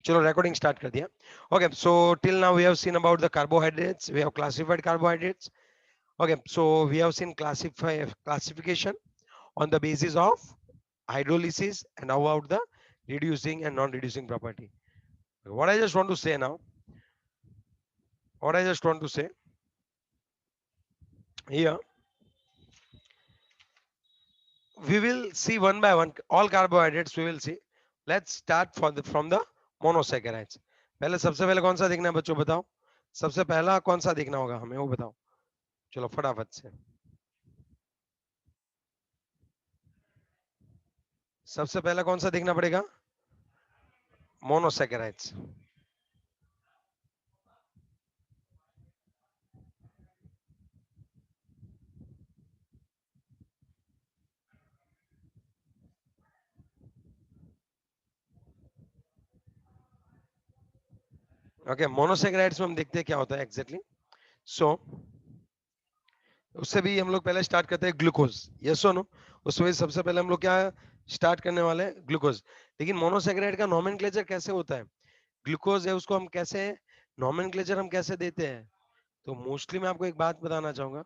चलो recording start कर दिया. Okay, so till now we have seen about the carbohydrates. We have classified carbohydrates. Okay, so we have seen classification on the basis of hydrolysis and how about the reducing and non-reducing property. What I just want to say now, what I just want to say here, we will see one by one all carbohydrates we will see. Let's start from the monosaccharides. पहले सबसे पहले कौन सा देखना है बच्चों बताओ. सबसे पहला कौन सा देखना होगा हमें वो बताओ. चलो फटाफट से. सबसे पहला कौन सा देखना पड़ेगा. मोनोसैकेराइड्स. ओके, मोनोसैकेराइड्स में हम देखते हैं क्या होता है एग्जैक्टली. सो उससे भी हम लोग पहले स्टार्ट करते हैं ग्लूकोज. यस और नो. उसमें सबसे पहले हम लोग क्या स्टार्ट करने वाले हैं ग्लूकोज. लेकिन मोनोसैकेराइड का नोमेनक्लेचर कैसे होता है. ग्लूकोज है उसको हम कैसे नोमेनक्लेचर हम कैसे देते हैं. तो मोस्टली मैं आपको एक बात बताना चाहूंगा.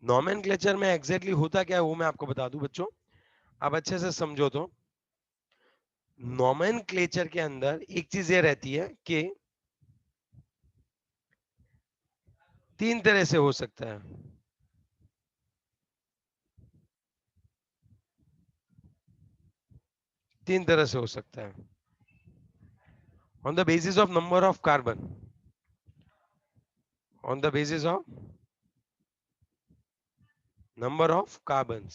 नोमेनक्लेचर में एग्जैक्टली होता क्या है वो मैं आपको बता दूं बच्चों. आप अच्छे से समझो तो नोमेनक्लेचर के अंदर एक चीज ये रहती है कि तीन तरह से हो सकता है. तीन तरह से हो सकता है. On the basis of number of carbon. On the basis of number of carbon.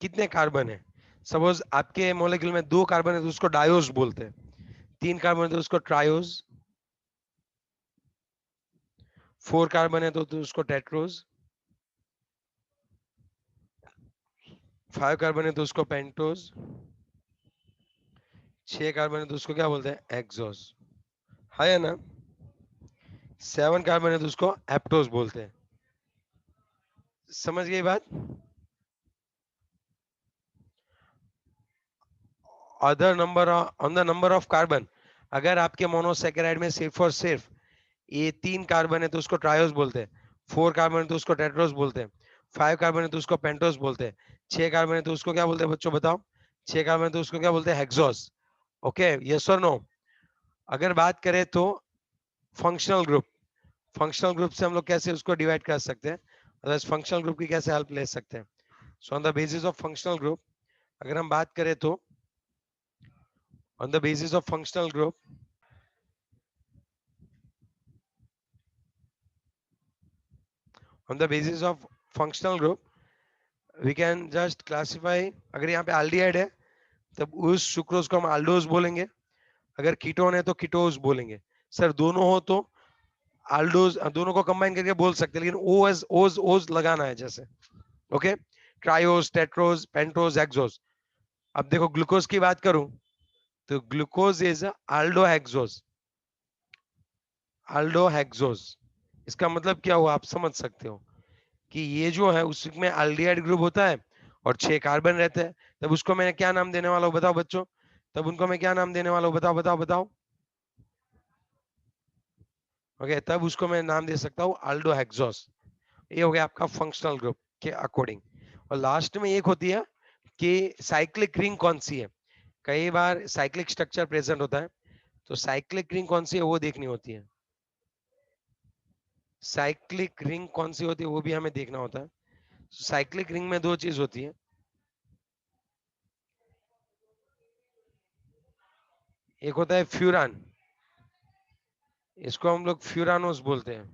कितने कार्बन है. सपोज आपके मॉलिक्यूल में 2 कार्बन है तो उसको डायोज बोलते हैं. 3 कार्बन है तो उसको ट्रायोज. 4 कार्बन है तो उसको टेट्रोज. 5 कार्बन है तो उसको पेंटोज. 6 कार्बन है तो उसको क्या बोलते हैं एक्सोस. है ना. 7 कार्बन है तो उसको एप्टोज बोलते हैं. समझ गई बात. Other number on the number of carbon. अगर आपके मोनोसैकेराइड में सिर्फ और सिर्फ ये 3 कार्बन है तो उसको ट्रायोज बोलते हैं. 4 कार्बन है तो उसको टेट्रोज बोलते हैं. 5 कार्बन है तो उसको पेंटोज बोलते हैं. 6 कार्बन है तो उसको क्या बोलते हैं बच्चों बताओ. 6 कार्बन है तो उसको क्या बोलते हैं हेक्सोस. ओके, यस और नो. अगर बात करें तो फंक्शनल ग्रुप. फंक्शनल ग्रुप से हम लोग कैसे उसको डिवाइड कर सकते हैं. अदरवाइज फंक्शनल ग्रुप की कैसे हेल्प ले सकते हैं. So on the basis of functional group अगर हम बात करें तो on the basis of functional group on the basis of functional group we can just classify. अगर यहाँ पे aldehyde है तब उस सुक्रोज को हम aldose बोलेंगे. अगर कीटोन है तो कीटोज बोलेंगे. सर दोनों हो तो aldose. दोनों को कंबाइन करके बोल सकते हैं लेकिन ओज ओज ओज लगाना है जैसे. Okay, triose tetrose pentose hexose. अब देखो ग्लूकोज की बात करूं तो ग्लूकोज इज अल्डोहेक्सोज. अल्डोहेक्सोज इसका मतलब क्या हुआ आप समझ सकते हो कि ये जो है उसमें एल्डिहाइड ग्रुप होता है और 6 कार्बन रहते हैं. तब उसको मैं क्या नाम देने वाला हूँ बताओ बच्चों. तब उनको मैं क्या नाम देने वाला हूँ बताओ बताओ बताओ. ओके, तब उसको मैं नाम दे सकता हूँ अल्डोहेक्सोस. ये हो गया आपका फंक्शनल ग्रुप के अकॉर्डिंग. और लास्ट में एक होती है कि साइक्लिक रिंग कौन सी है. कई बार साइक्लिक स्ट्रक्चर प्रेजेंट होता है तो साइक्लिक रिंग कौन सी है वो देखनी होती है. साइक्लिक रिंग कौन सी होती है वो भी हमें देखना होता है. साइक्लिक रिंग में 2 चीज होती है. एक होता है फ्यूरान. इसको हम लोग फ्यूरानोस बोलते हैं.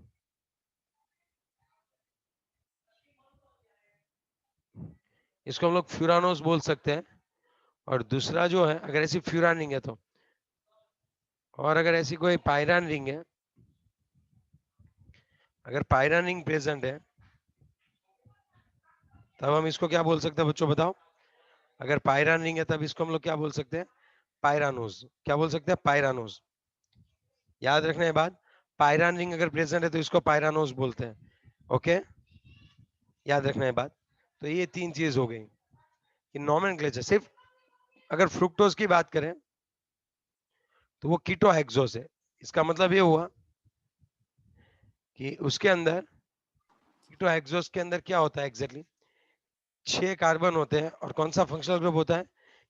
इसको हम लोग फ्यूरानोस बोल सकते हैं. और दूसरा जो है अगर ऐसी फ्यूरान रिंग है तो, और अगर ऐसी कोई पायरान रिंग है, अगर पायरान रिंग प्रेजेंट है तब हम इसको क्या बोल सकते हैं बच्चों बताओ. अगर पायरान रिंग है तब इसको हम लोग क्या बोल सकते हैं पायरानोस. क्या बोल सकते हैं पायरानोस. याद रखना है बात. पायरान रिंग अगर प्रेजेंट है तो इसको पायरानोस बोलते हैं. ओके, याद रखना है बात। तो ये तीन चीज हो गई कि नॉमेनक्लेचर। सिर्फ अगर फ्रुक्टोज की बात करें तो वो कीटो हेक्सोस है। इसका मतलब ये हुआ कि उसके अंदर कीटो हेक्सोस के अंदर क्या होता है एग्जैक्टली, 6 कार्बन होते हैं। और कौन सा फंक्शनल ग्रुप होता है,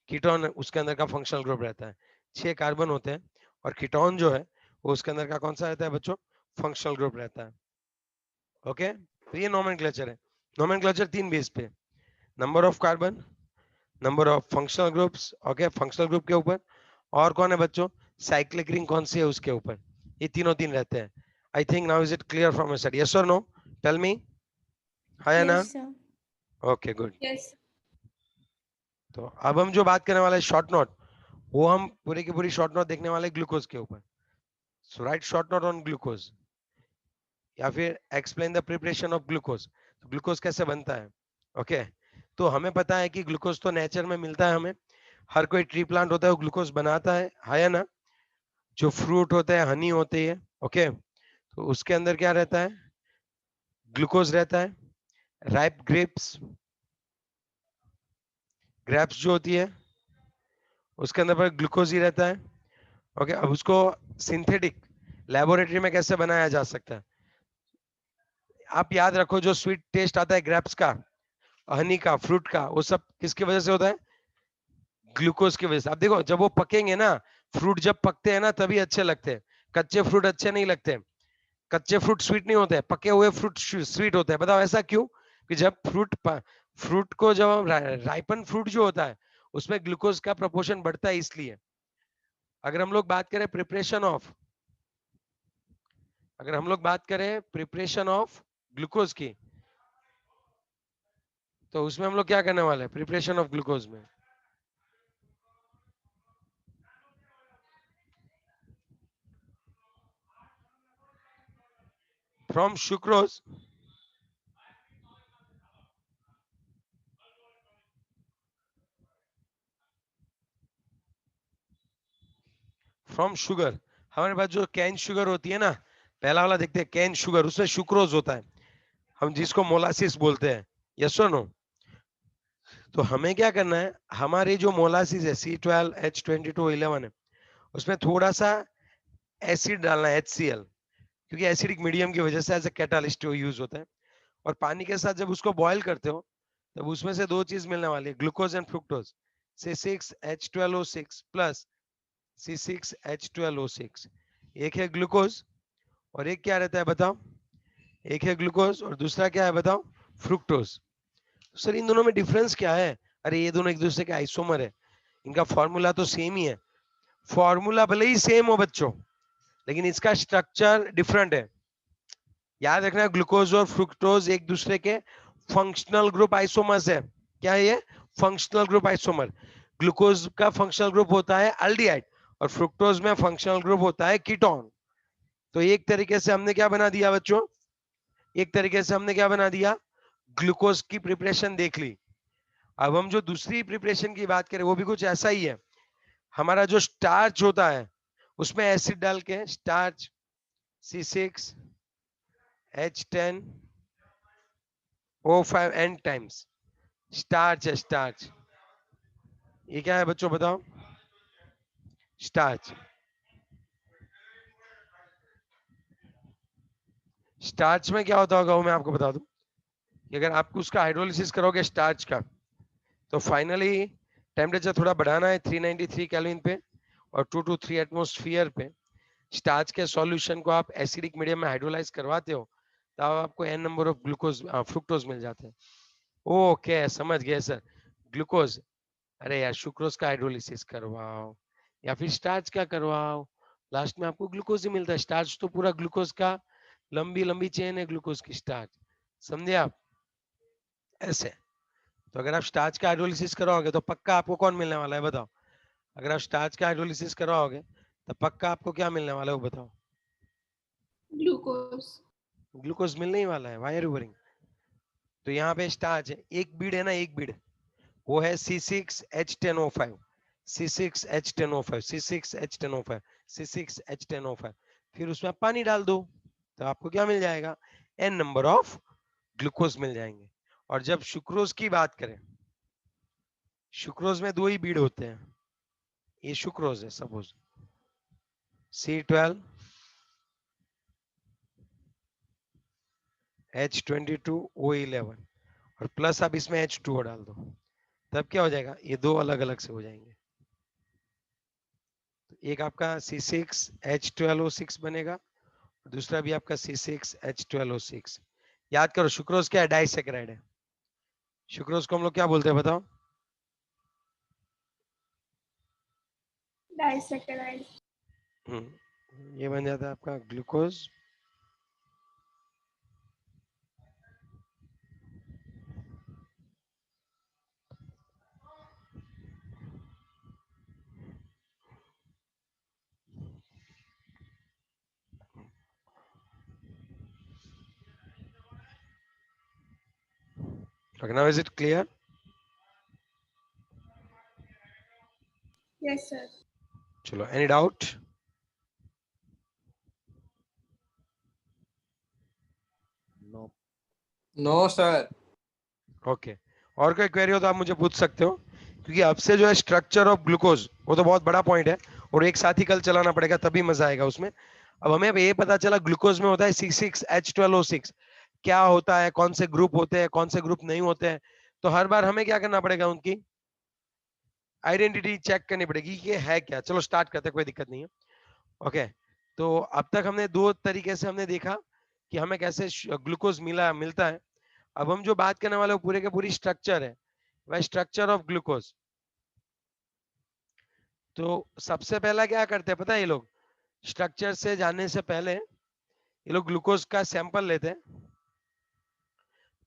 कीटोन उसके अंदर का फंक्शनल ग्रुप रहता है। 6 कार्बन होते हैं और कीटोन जो है वो उसके अंदर का कौन सा रहता है बच्चों, फंक्शनल ग्रुप रहता है। ओके, तो ये नोमेनक्लेचर है। नोमेनक्लेचर 3 बेस पे, number of carbon, number of functional groups, okay functional group के ऊपर, और कौन है बच्चों, साइक्लिक रिंग कौन सी है उसके ऊपर। ये तीनों तीन रहते हैं। I think now is it clear from your side, yes और नो, टेल मी। हाँ या ना? Yes, sir. Okay good. Yes. तो अब हम जो बात करने वाले हैं शॉर्ट नोट, वो हम पूरी की पूरी शॉर्ट नोट देखने वाले ग्लूकोज के ऊपर। So write short note on glucose, या फिर explain the preparation of glucose. Glucose कैसे बनता है। ओके, तो हमें पता है कि ग्लूकोज तो नेचर में मिलता है हमें, हर कोई ट्री प्लांट होता है वो ग्लूकोज बनाता है ना। जो फ्रूट होते हैं, हनी होती है, ओके, तो उसके अंदर क्या रहता है, ग्लूकोज रहता है। राइप ग्रेप्स, ग्रेप्स जो होती है उसके अंदर पर ग्लूकोज ही रहता है। ओके, अब उसको सिंथेटिक लेबोरेटरी में कैसे बनाया जा सकता है। आप याद रखो जो स्वीट टेस्ट आता है ग्रेप्स का, हनी का, फ्रूट का, वो सब किसकी वजह से होता है, ग्लूकोज की वजह से। आप देखो जब वो पकेंगे ना, फ्रूट जब पकते हैं ना तभी अच्छे लगते हैं, कच्चे फ्रूट अच्छे नहीं लगते। कच्चे फ्रूट स्वीट नहीं होते, पके हुए फ्रूट स्वीट होते हैं। बताओ ऐसा क्यों, कि जब फ्रूट को जब राइपन फ्रूट जो होता है उसमें ग्लूकोज का प्रोपोर्शन बढ़ता है इसलिए। अगर हम लोग बात करें प्रिपरेशन ऑफ, अगर हम लोग बात करें प्रिपरेशन ऑफ ग्लूकोज की, तो उसमें हम लोग क्या करने वाले हैं प्रिपरेशन ऑफ ग्लूकोज में, फ्रॉम सुक्रोज, फ्रॉम शुगर। हमारे पास जो कैन शुगर होती है ना, पहला वाला देखते हैं कैन शुगर, उसमें सुक्रोज होता है, हम जिसको मोलासिस बोलते हैं। यस और नो? तो हमें क्या करना है, हमारे जो मोलासिस है C12H2211 है, उसमें थोड़ा सा एसिड डालना है HCl, क्योंकि एसिडिक मीडियम की वजह से एज ए कैटालिस्ट यूज होता है। और पानी के साथ जब उसको बॉईल करते हो तब उसमें से दो चीज मिलने वाली है, glucose and fructose. C6H12O6 plus C6H12O6, एक है ग्लूकोज और एक क्या रहता है बताओ, एक है ग्लूकोज और दूसरा क्या है बताओ, फ्रुक्टोज। सर इन दोनों में डिफरेंस क्या है, अरे ये दोनों एक दूसरे के आइसोमर है, इनका फॉर्मूला तो सेम ही है। फॉर्मूला भले ही सेम हो बच्चों, लेकिन इसका स्ट्रक्चर डिफरेंट है। याद रखना ग्लूकोज और फ्रुक्टोज एक दूसरे के फंक्शनल ग्रुप आइसोमर्स है। क्या है ये, फंक्शनल ग्रुप आइसोमर। ग्लूकोज का फंक्शनल ग्रुप होता है अल्डिहाइड और फ्रुक्टोज में फंक्शनल ग्रुप होता है कीटोन। तो एक तरीके से हमने क्या बना दिया बच्चों, एक तरीके से हमने क्या बना दिया, ग्लूकोज की प्रिपरेशन देख ली। अब हम जो दूसरी प्रिपरेशन की बात करें वो भी कुछ ऐसा ही है। हमारा जो स्टार्च होता है उसमें एसिड डाल के starch C6H10O5 n times, starch है स्टार्च। ये क्या है बच्चों बताओ, स्टार्च। स्टार्च में क्या होता होगा वो मैं आपको बता दूं, कि अगर आप उसका हाइड्रोलिसिस करोगे स्टार्च का, तो फाइनली टेम्परेचर थोड़ा बढ़ाना है 393 केल्विन पे और 2 to 3 एटमोस्फियर पे। स्टार्च के सॉल्यूशन को आप एसिडिक मीडियम में हाइड्रोलाइज करवाते हो तब आपको n number of glucose fructose मिल जाते हैं। ओके समझ गए सर, ग्लूकोज, अरे यार सुक्रोज का हाइड्रोलिसिस करवाओ या फिर स्टार्च का करवाओ, लास्ट में आपको ग्लूकोज ही मिलता है। स्टार्च तो पूरा ग्लूकोज का लंबी लंबी चेन है ग्लूकोज की, स्टार्च, समझे आप ऐसे। तो अगर आप स्टार्च का हाइड्रोलिसिस कराओगे तो पक्का आपको कौन मिलने वाला है बताओ, अगर आप स्टार्च का हाइड्रोलिसिस कराओगे तो पक्का आपको क्या मिलने वाला है वो बताओ, Glucose. ग्लूकोज मिलने ही वाला है, वाई आर यू वरिंग। तो यहाँ पे स्टार्च है, एक बीड है ना, एक बीड, वो है C6H10O5, C6H10O5, C6H10O5, C6H10O5। फिर उसमें आप पानी डाल दो तो आपको क्या मिल जाएगा, n नंबर ऑफ ग्लूकोज मिल जाएंगे। और जब सुक्रोज की बात करें, सुक्रोज में 2 ही बीड होते हैं, ये सुक्रोज है सपोज C12 H22O11 और प्लस आप इसमें H2O डाल दो, तब क्या हो जाएगा, ये 2 अलग अलग से हो जाएंगे। तो एक आपका C6H12O6 बनेगा, दूसरा भी आपका C6H12O6। याद करो सुक्रोज क्या है, डाइसैकेराइड है। सुक्रोज को हम लोग क्या बोलते हैं बताओ? डाइसैकेराइड। ये बन जाता है आपका glucose. Okay, now is it clear? Yes, sir. चलो, any doubt? No no sir. Okay, और कोई क्वेरी हो तो आप मुझे पूछ सकते हो, क्योंकि अब से जो है स्ट्रक्चर ऑफ ग्लूकोज वो तो बहुत बड़ा पॉइंट है और एक साथ ही कल चलाना पड़ेगा तभी मजा आएगा उसमें। अब हमें अब ये पता चला ग्लूकोज में होता है C6H12O6, क्या होता है, कौन से ग्रुप होते हैं, कौन से ग्रुप नहीं होते हैं। तो हर बार हमें क्या करना पड़ेगा, उनकी आइडेंटिटी चेक करनी पड़ेगी, ये है क्या। चलो स्टार्ट करते हैं, कोई दिक्कत नहीं है। ओके, तो अब तक हमने 2 तरीके से हमने देखा कि हमें कैसे ग्लूकोज मिलता है। अब हम जो बात करने वाले वो पूरे के पूरी स्ट्रक्चर है, वह स्ट्रक्चर ऑफ ग्लूकोज। तो सबसे पहला क्या करते हैं पता है, ये लोग स्ट्रक्चर से जानने से पहले ये लोग ग्लूकोज का सैंपल लेते हैं।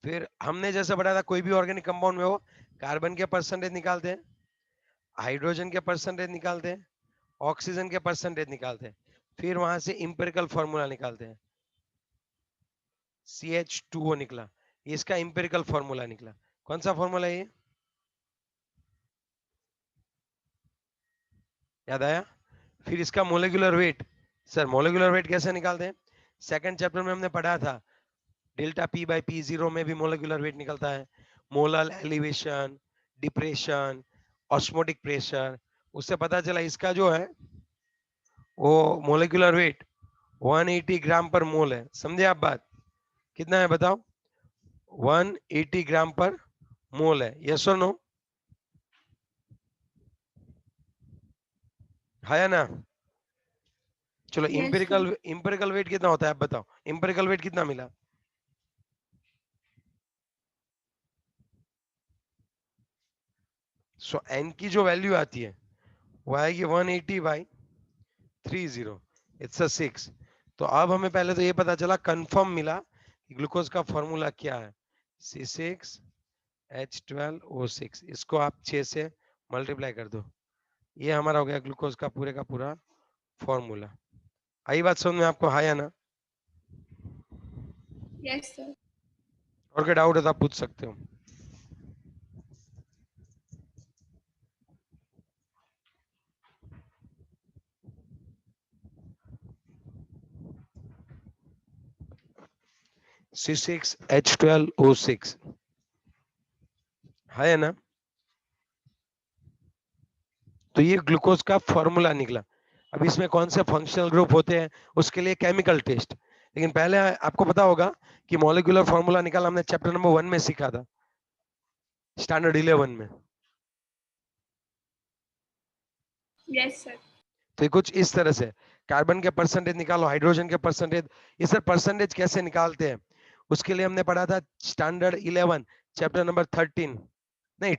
फिर हमने जैसे बताया था, कोई भी ऑर्गेनिक कंपाउंड में हो, कार्बन के परसेंटेज निकालते हैं, हाइड्रोजन के परसेंटेज निकालते हैं, ऑक्सीजन के परसेंटेज निकालते हैं, फिर वहां से इंपेरिकल फॉर्मूला निकालते हैं। CH2O निकला, इसका इंपेरिकल फॉर्मूला निकला। कौन सा फॉर्मूला है ये, याद आया? फिर इसका molecular weight, sir molecular weight कैसे निकालते हैं? सेकंड चैप्टर में हमने पढ़ा था, डेल्टा P/P0 में भी मोलिकुलर वेट निकलता है। Molar elevation, depression, osmotic pressure, उससे पता चला इसका जो है वो मोलिकुलर वेट 180 ग्राम पर मोल है। समझे आप बात? कितना है बताओ? 180 ग्राम पर मोल है, यस और नो? है ना? चलो, Yes, इंपेरिकल वेट कितना होता है आप बताओ, इंपेरिकल वेट कितना मिला? सो एन की जो वैल्यू आती है वो आएगी 180/30, इट्स अ 6। तो अब हमें पहले तो ये पता चला, कंफर्म मिला कि ग्लूकोज का फॉर्मूला क्या है, C6H12O6। इसको आप 6 से मल्टीप्लाई कर दो, ये हमारा हो गया ग्लूकोज का पूरे का पूरा फॉर्मूला। आई बात समझ में आपको, हाँ या ना? yes, sir. और कोई डाउट है तो आप पूछ सकते हो। C6H12O6 है ना? तो ये ग्लूकोज का फॉर्मूला निकला। अब इसमें कौन से फंक्शनल ग्रुप होते हैं उसके लिए केमिकल टेस्ट, लेकिन पहले आपको पता होगा कि मॉलिक्यूलर फॉर्मूला निकाला हमने चैप्टर नंबर 1 में सीखा था, स्टैंडर्ड 11 में। Yes, sir. तो ये कुछ इस तरह से, कार्बन के परसेंटेज निकालो, हाइड्रोजन के परसेंटेज। ये सर परसेंटेज कैसे निकालते हैं उसके लिए हमने पढ़ा था स्टैंडर्ड 11 चैप्टर नंबर 13, नहीं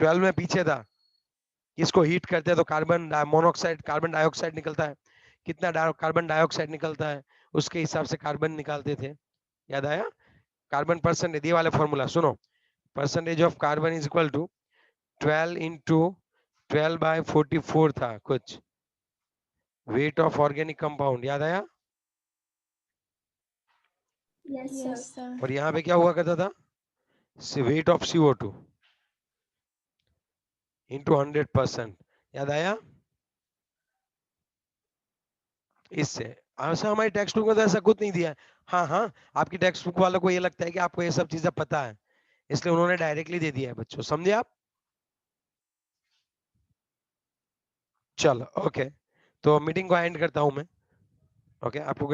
12 में पीछे था। इसको हीट करते हैं तो कार्बन मोनोऑक्साइड, कार्बन डाइऑक्साइड निकलता है, कितना कार्बन डाइऑक्साइड निकलता है उसके हिसाब से कार्बन निकालते थे। याद आया? कार्बन परसेंटेज, ये वाले फॉर्मूला सुनो, percentage of carbon is equal to 12 into 12/44 था कुछ, वेट ऑफ ऑर्गेनिक कंपाउंड। याद आया? Yes, sir. यस सर और यहाँ पे क्या हुआ करता था, वेट ऑफ CO2 इंटू 100%। याद आया? इससे ऐसा हमारी टेक्स्ट बुक में तो ऐसा कुछ नहीं दिया है। हाँ हाँ, आपकी टेक्स्ट बुक वालों को ये लगता है कि आपको ये सब चीजें पता है, इसलिए उन्होंने डायरेक्टली दे दिया है बच्चों, समझे आप? चलो ओके, तो मीटिंग को एंड करता हूं मैं। ओके आपको